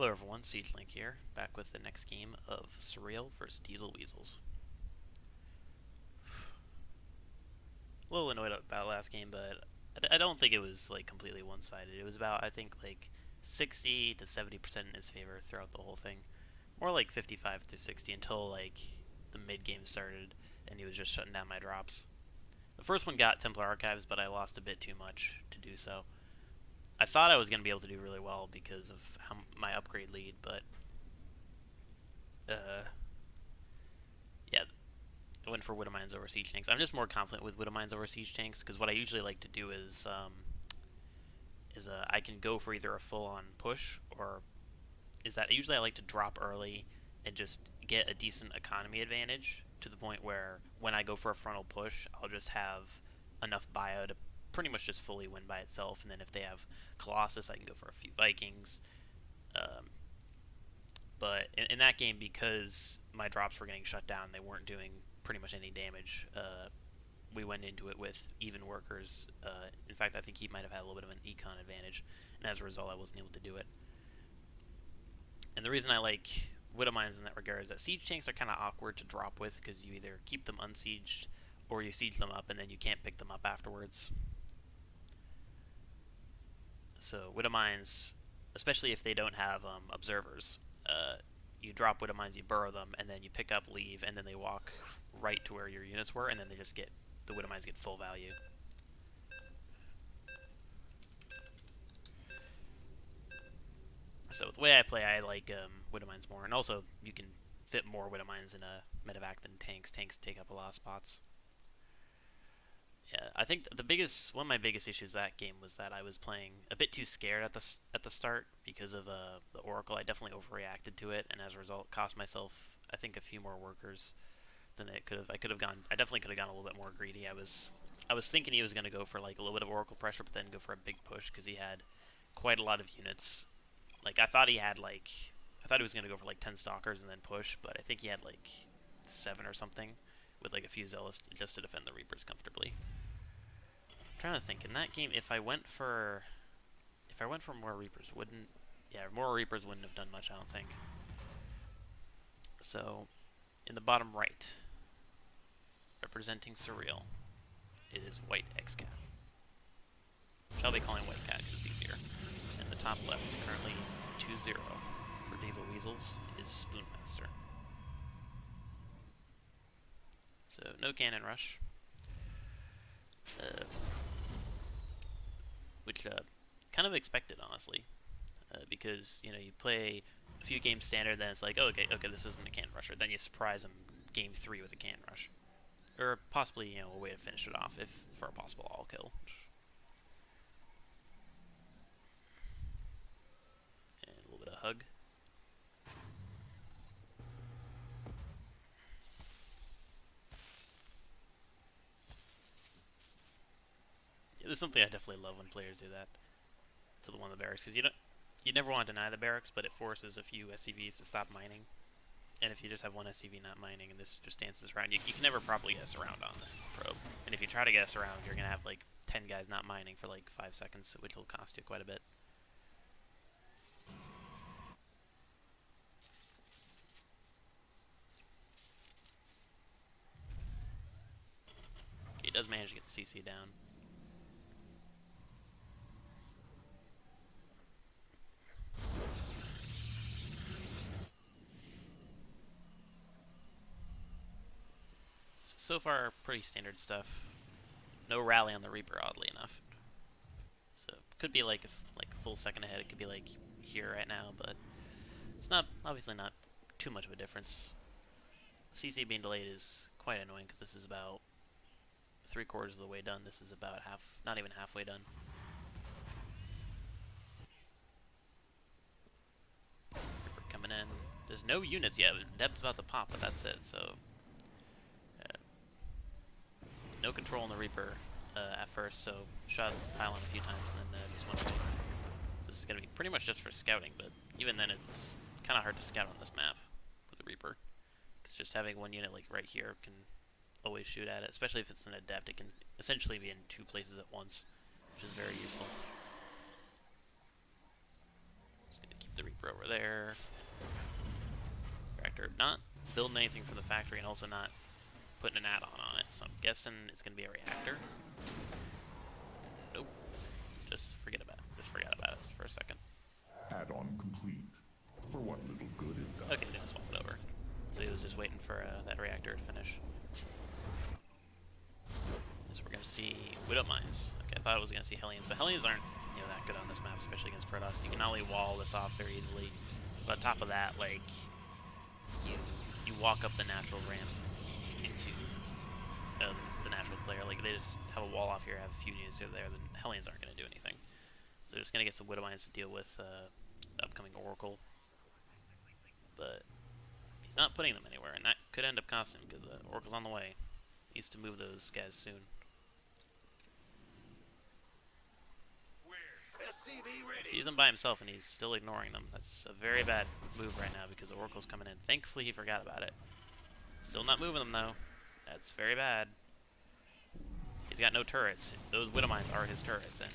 Hello everyone, Siege Link here, back with the next game of Surreal vs. Diesel Weasels. A little annoyed about last game, but I don't think it was like completely one-sided. It was about, I think, like 60 to 70% in his favor throughout the whole thing. More like 55 to 60 until like the mid-game started and he was just shutting down my drops. The first one got Templar Archives, but I lost a bit too much to do so. I thought I was going to be able to do really well because of my upgrade lead, but yeah, I went for Widow Mines over Siege Tanks. I'm just more confident with Widow Mines over Siege Tanks because what I usually like to do is I can go for either a full-on push or is that usually I like to drop early and just get a decent economy advantage to the point where when I go for a frontal push, I'll just have enough bio to pretty much just fully win by itself. And then if they have Colossus, I can go for a few Vikings. But in that game, because my drops were getting shut down, they weren't doing pretty much any damage. We went into it with even workers. In fact, I think he might have had a little bit of an econ advantage, and as a result, I wasn't able to do it. And the reason I like Widow Mines in that regard is that Siege Tanks are kind of awkward to drop with because you either keep them unsieged or you siege them up and then you can't pick them up afterwards. So Widow Mines, especially if they don't have observers, you drop Widow Mines, you burrow them, and then you pick up, leave, and then they walk right to where your units were, and then they just get, the Widow Mines get full value. So the way I play, I like Widow Mines more, and also you can fit more Widow Mines in a medevac than tanks. Tanks take up a lot of spots. Yeah, I think one of my biggest issues that game was that I was playing a bit too scared at the start because of the Oracle. I definitely overreacted to it, and as a result, cost myself I think a few more workers than it could have. I definitely could have gone a little bit more greedy. I was thinking he was going to go for like a little bit of Oracle pressure, but then go for a big push because he had quite a lot of units. Like I thought he was going to go for like 10 stalkers and then push, but I think he had like 7 or something with like a few zealots just to defend the Reapers comfortably. I'm trying to think in that game if I went for more Reapers more Reapers wouldn't have done much, I don't think. So in the bottom right, representing Surreal, it is Whitexcat. Shall be calling Whiteccat because it's easier. And the top left, currently 2-0 for Diesel Weasels, is SpoonMaster. So no cannon rush. Which kind of expected, honestly, because you play a few games standard, then it's like, oh, okay, this isn't a cannon rusher. Then you surprise them game 3 with a cannon rush, or possibly a way to finish it off if for a possible all kill. And a little bit of hug. It's something I definitely love when players do that to the one of the barracks, because you never want to deny the barracks, but it forces a few SCVs to stop mining. And if you just have one SCV not mining and this just dances around, you can never properly guess around on this probe. And if you try to guess around, you're going to have like 10 guys not mining for like 5 seconds, which will cost you quite a bit. Okay, he does manage to get the CC down. So far, pretty standard stuff. No rally on the Reaper, oddly enough. So could be like a full second ahead. It could be like here right now, but it's obviously not too much of a difference. CC being delayed is quite annoying because this is about 3/4 of the way done. This is about not even halfway done. Reaper coming in. There's no units yet. Deb's about to pop, but that's it. So no control on the Reaper at first, so shot pylon a few times and then just went away. So this is going to be pretty much just for scouting, but even then it's kind of hard to scout on this map with the Reaper. Because just having one unit like right here can always shoot at it, especially if it's an adept. It can essentially be in 2 places at once, which is very useful. Just going to keep the Reaper over over there. Reactor, not building anything from the factory and also not putting an add-on on it, so I'm guessing it's going to be a reactor. Nope. Just forget about us for a second. Add-on complete. For what little good it does. Okay, he's going to swap it over. So he was just waiting for that reactor to finish. So we're going to see Widow Mines. Okay, I thought I was going to see Hellions, but Hellions aren't that good on this map, especially against Protoss. You can not only wall this off very easily, but on top of that, like, you walk up the natural ramp into the natural player. Like, they just have a wall off here, have a few units there, then Hellions aren't going to do anything. So just going to get some Widow Mines to deal with the upcoming Oracle. But he's not putting them anywhere, and that could end up costing him, because the Oracle's on the way. He needs to move those guys soon. He sees them by himself, and he's still ignoring them. That's a very bad move right now, because the Oracle's coming in. Thankfully, he forgot about it. Still not moving them, though. That's very bad. He's got no turrets. Those Widow Mines are his turrets, and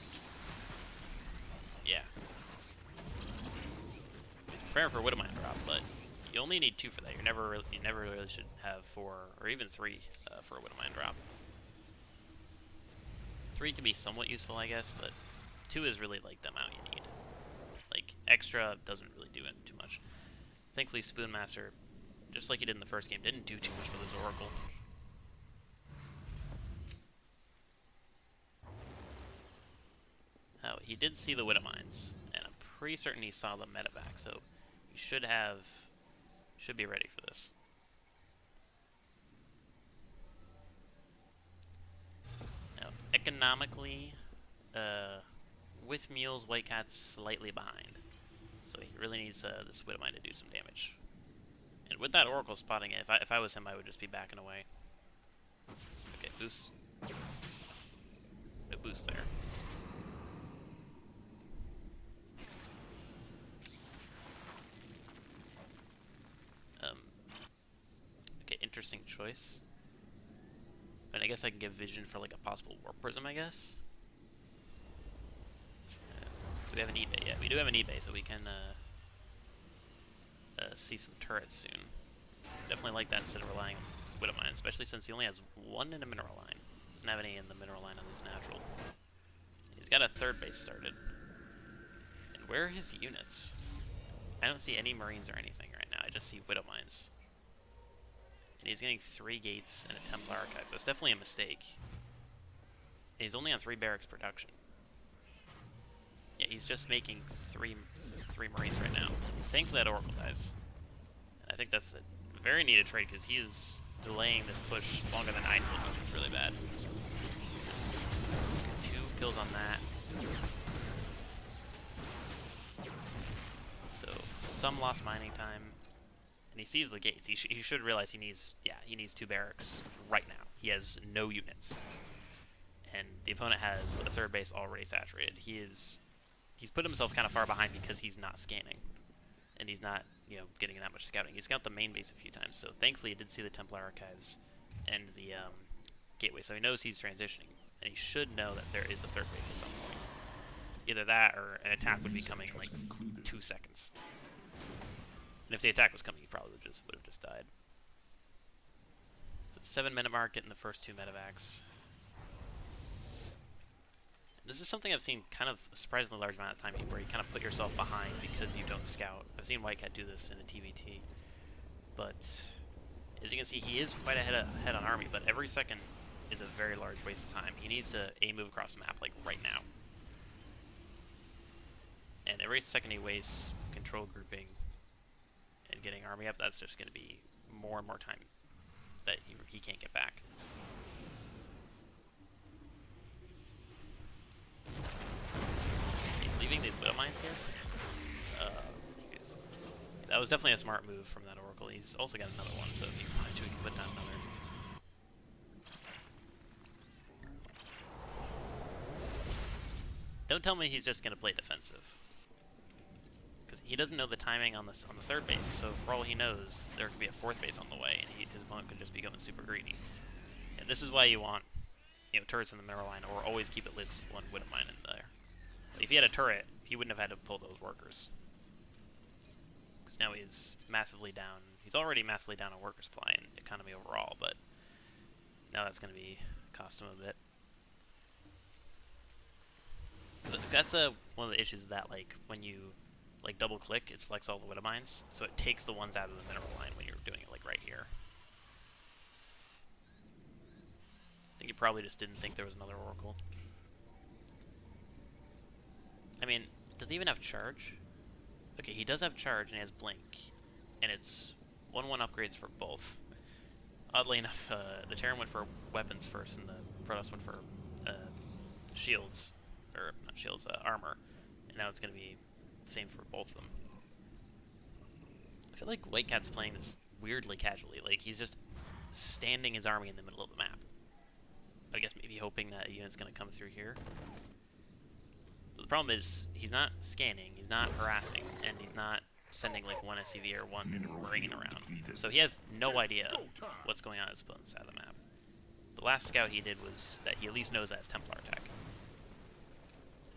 yeah. He's preparing for a Widow Mine drop, but you only need 2 for that. You never really should have 4 or even 3 for a Widow Mine drop. 3 can be somewhat useful, I guess, but 2 is really like the amount you need. Like, extra doesn't really do too much. Thankfully, SpoonMaster, just like he did in the first game, didn't do too much with his Oracle. Oh, he did see the Widow Mines, and I'm pretty certain he saw the medevac, so he should be ready for this. Now, economically, with mules, Whitecat's slightly behind, so he really needs this Widow Mine to do some damage. And with that Oracle spotting it, if I was him, I would just be backing away. Okay, boost. No boost there. Okay, interesting choice. And I guess I can give vision for like a possible warp prism, I guess. Do we have an eBay? Yeah, we do have an eBay, so we can see some turrets soon. Definitely like that instead of relying on Widow Mine, especially since he only has 1 in a mineral line. Doesn't have any in the mineral line on this natural. He's got a 3rd base started. And where are his units? I don't see any Marines or anything right now. I just see Widow Mines. And he's getting 3 gates and a Templar Archive, so that's definitely a mistake. And he's only on 3 barracks production. Yeah, he's just making 3 Marines right now. Thankfully that Oracle dies. And I think that's a very needed trade, because he is delaying this push longer than I did, which is really bad. Just 2 kills on that. So, some lost mining time. And he sees the gates. He should realize he needs 2 barracks right now. He has no units. And the opponent has a 3rd base already saturated. He's put himself kind of far behind because he's not scanning. And he's not, getting that much scouting. He scouted the main base a few times, so thankfully he did see the Templar Archives and the gateway, so he knows he's transitioning. And he should know that there is a 3rd base at some point. Either that or an attack would be coming in like 2 seconds. And if the attack was coming, he probably would have just died. So 7-minute mark, getting the first 2 medevacs. This is something I've seen kind of a surprisingly large amount of time where you kind of put yourself behind because you don't scout. I've seen Whiteccat do this in a TVT. But as you can see, he is quite ahead on army, but every second is a very large waste of time. He needs to move across the map like right now. And every second he wastes control grouping and getting army up, that's just going to be more and more time that he can't get back. He's leaving these Widow Mines here. That was definitely a smart move from that Oracle. He's also got another one, so if he wanted to, he can put down another. Don't tell me he's just going to play defensive. Because he doesn't know the timing on the 3rd base, so for all he knows, there could be a 4th base on the way, and his opponent could just be going super greedy. And this is why you want, turrets in the mineral line, or always keep at least 1 Widow Mine in there. Like if he had a turret, he wouldn't have had to pull those workers. because now he's massively down. He's already massively down on worker supply and economy overall, but now that's going to be cost him a bit. That's one of the issues that, like, when you like double click, it selects all the widow mines, so it takes the ones out of the mineral line when you're doing it like right here. I think you probably just didn't think there was another oracle. I mean, does he even have charge? Okay, he does have charge and he has blink, and it's 1/1 upgrades for both. Oddly enough, the Terran went for weapons first, and the Protoss went for shields, or not shields, armor, and now it's going to be the same for both of them. I feel like Whitecat's playing this weirdly casually, like he's just standing his army in the middle of the map. I guess maybe hoping that a unit's going to come through here. But the problem is, he's not scanning, he's not harassing, and he's not sending like one SCV or one Marine around. So he has no idea what's going on on his opponent's side of the map. The last scout he did was that he at least knows that it's Templar attack.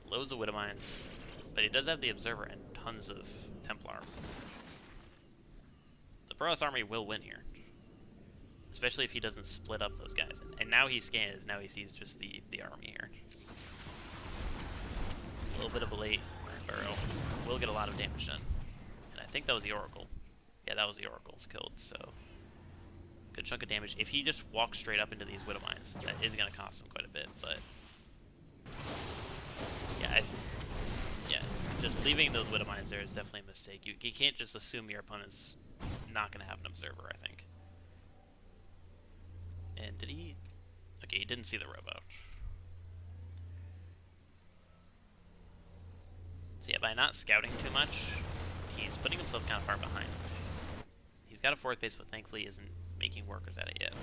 Loads of widow mines, but he does have the Observer and tons of Templar. The Protoss army will win here. Especially if he doesn't split up those guys. And now he scans, now he sees just the army here. A little bit of a late burrow. Will get a lot of damage done. And I think that was the Oracle. Yeah, that was the Oracle's killed, so good chunk of damage. If he just walks straight up into these widow mines, that is going to cost him quite a bit, but yeah, just leaving those widow mines there is definitely a mistake. You can't just assume your opponent's not going to have an observer, I think. And did he? Okay, he didn't see the robo. So yeah, by not scouting too much, he's putting himself kind of far behind. He's got a fourth base, but thankfully isn't making workers at it yet.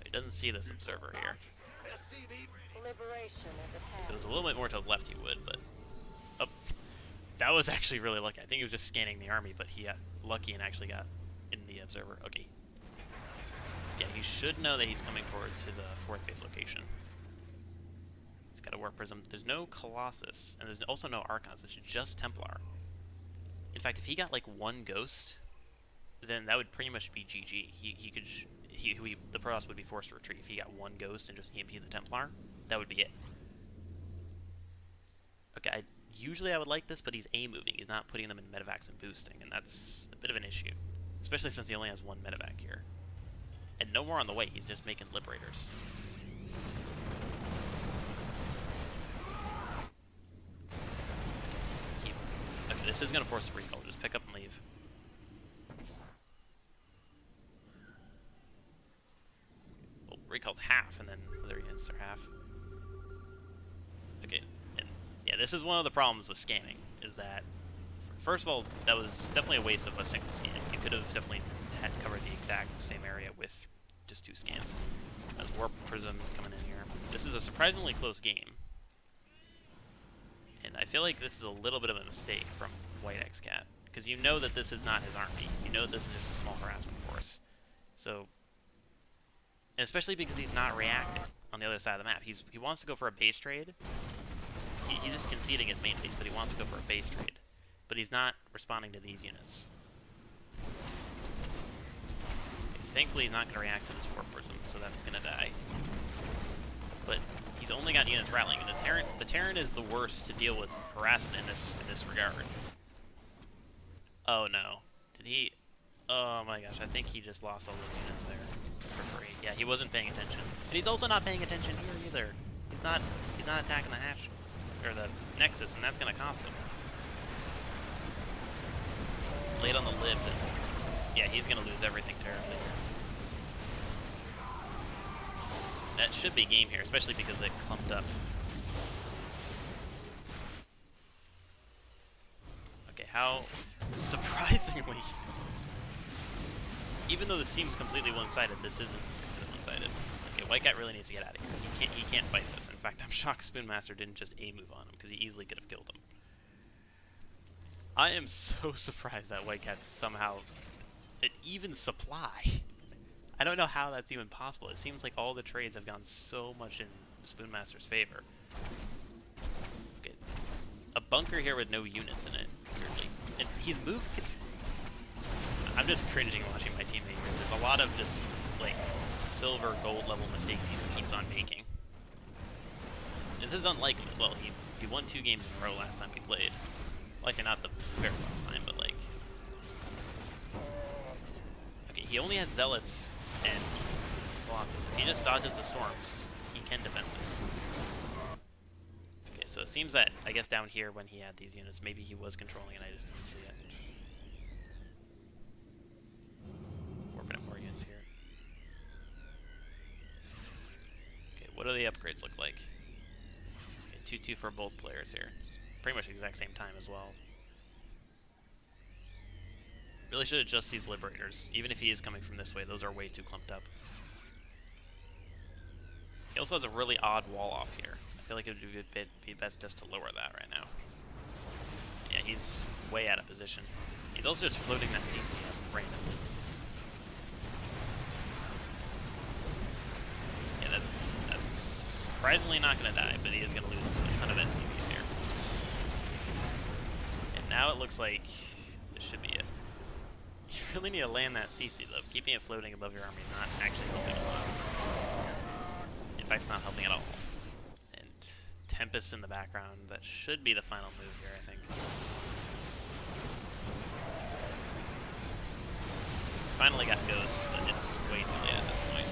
He doesn't see this observer here. If it was a little bit more to the left, he would, but oh, that was actually really lucky. I think he was just scanning the army, but he got lucky and actually got in the observer. Okay. Yeah, he should know that he's coming towards his fourth base location. He's got a Warp Prism. There's no Colossus, and there's also no Archons. It's just Templar. In fact, if he got like one Ghost, then that would pretty much be GG. The Protoss would be forced to retreat if he got one Ghost and just EMP the Templar. That would be it. Okay, usually I would like this, but he's A-moving. He's not putting them in medevacs and boosting, and that's a bit of an issue. Especially since he only has one medevac here. And no more on the way, he's just making Liberators. Okay, this is going to force a recall. Just pick up and leave. Well, recalled half, and then other units are half. Okay, and yeah, this is one of the problems with scanning, is that, first of all, that was definitely a waste of a single scan. You could have definitely had covered the exact same area with just 2 scans. As Warp Prism coming in here. This is a surprisingly close game. And I feel like this is a little bit of a mistake from Whitexcat, because you know that this is not his army. You know that this is just a small harassment force. So, and especially because he's not reacting on the other side of the map. He wants to go for a base trade. He's just conceding his main base, but he wants to go for a base trade. But he's not responding to these units. Thankfully, he's not going to react to this Warp Prism, so that's going to die. But he's only got units rattling, and the Terran is the worst to deal with harassment in this regard. Oh no, did he? Oh my gosh, I think he just lost all those units there for free. Yeah, he wasn't paying attention, and he's also not paying attention here either. He's not attacking the hatch or the Nexus, and that's going to cost him. Late on the lib, and yeah, he's going to lose everything terribly here. That should be game here, especially because they clumped up. Okay, how surprisingly, even though this seems completely one-sided, this isn't completely one-sided. Okay, Whitecat really needs to get out of here. He can't fight this. In fact, I'm shocked SpoonMaster didn't just A-move on him, because he easily could have killed him. I am so surprised that Whitecat's somehow an even supply. I don't know how that's even possible. It seems like all the trades have gone so much in SpoonMaster's favor. Okay, a bunker here with no units in it, weirdly. And he's moved. I'm just cringing watching my teammate here. There's a lot of just, like, silver, gold level mistakes he just keeps on making. This is unlike him as well. He won 2 games in a row last time we played. Well, actually, not the very last time, but, like... Okay, he only has Zealots and Colossus. If he just dodges the storms, he can defend this. Okay, so it seems that, I guess down here when he had these units, maybe he was controlling it, I just didn't see it. Warping up more units here. Okay, what do the upgrades look like? Okay, 2-2 for both players here. It's pretty much the exact same time as well. Really should adjust these Liberators. Even if he is coming from this way, those are way too clumped up. He also has a really odd wall off here. I feel like it would be best just to lower that right now. Yeah, he's way out of position. He's also just floating that CC up randomly. Yeah, that's surprisingly not going to die, but he is going to lose a ton of SCVs here. And now it looks like this should be it. You really need to land that CC though. Keeping it floating above your army is not actually helping a lot. In fact, it's not helping at all. And Tempest in the background, that should be the final move here, I think. He's finally got Ghosts, but it's way too late at this point.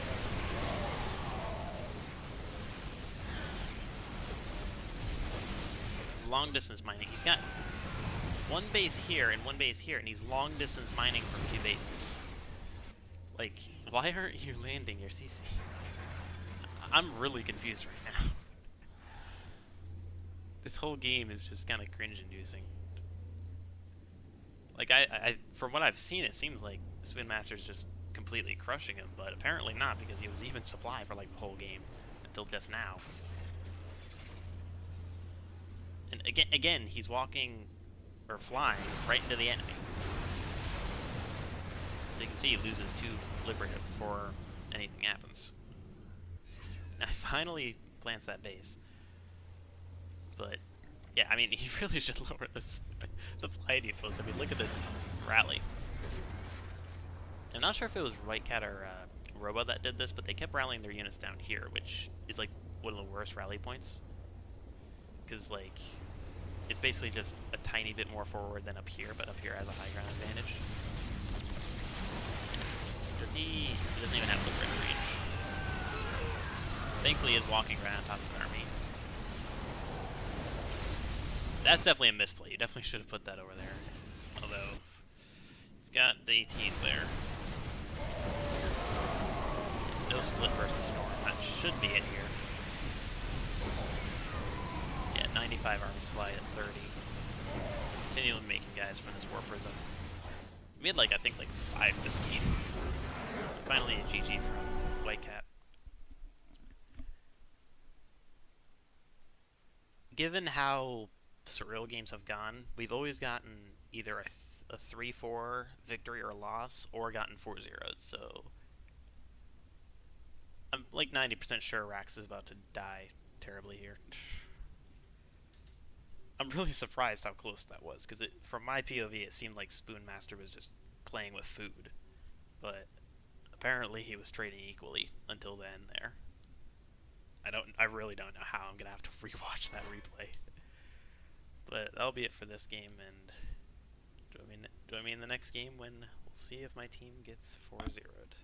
Long distance mining. He's got one base here and one base here, and he's long distance mining from 2 bases. Like, why aren't you landing your CC? I'm really confused right now. This whole game is just kind of cringe-inducing. Like, I from what I've seen, it seems like SpoonMaster's just completely crushing him, but apparently not, because he was even supply for like the whole game until just now. And again, he's walking or flying right into the enemy. So you can see he loses 2 Liberator before anything happens. Now, finally plants that base. But, yeah, I mean, he really should lower this supply defaults. I mean, look at this rally. I'm not sure if it was Whiteccat or Robo that did this, but they kept rallying their units down here, which is, like, one of the worst rally points. Because, like, it's basically just a tiny bit more forward than up here, but up here has a high ground advantage. He doesn't even have Liberator range. Thankfully, he is walking right on top of the army. That's definitely a misplay. You definitely should have put that over there. Although, he's got the 18th there. No split versus Storm. That should be it here. Yeah, 95 army supply at 30. Continually making guys from this War Prism. We had, like, I think, like 5 this game. Finally a GG from Whiteccat. Given how Surreal games have gone, we've always gotten either a 3-4 victory or loss, or gotten 4-0'd, so I'm like 90% sure Rax is about to die terribly here. I'm really surprised how close that was, because from my POV it seemed like SpoonMaster was just playing with food, but apparently he was trading equally until the end there. I really don't know how. I'm gonna have to rewatch that replay. But that'll be it for this game, and join me in the next game when we'll see if my team gets 4-0'd.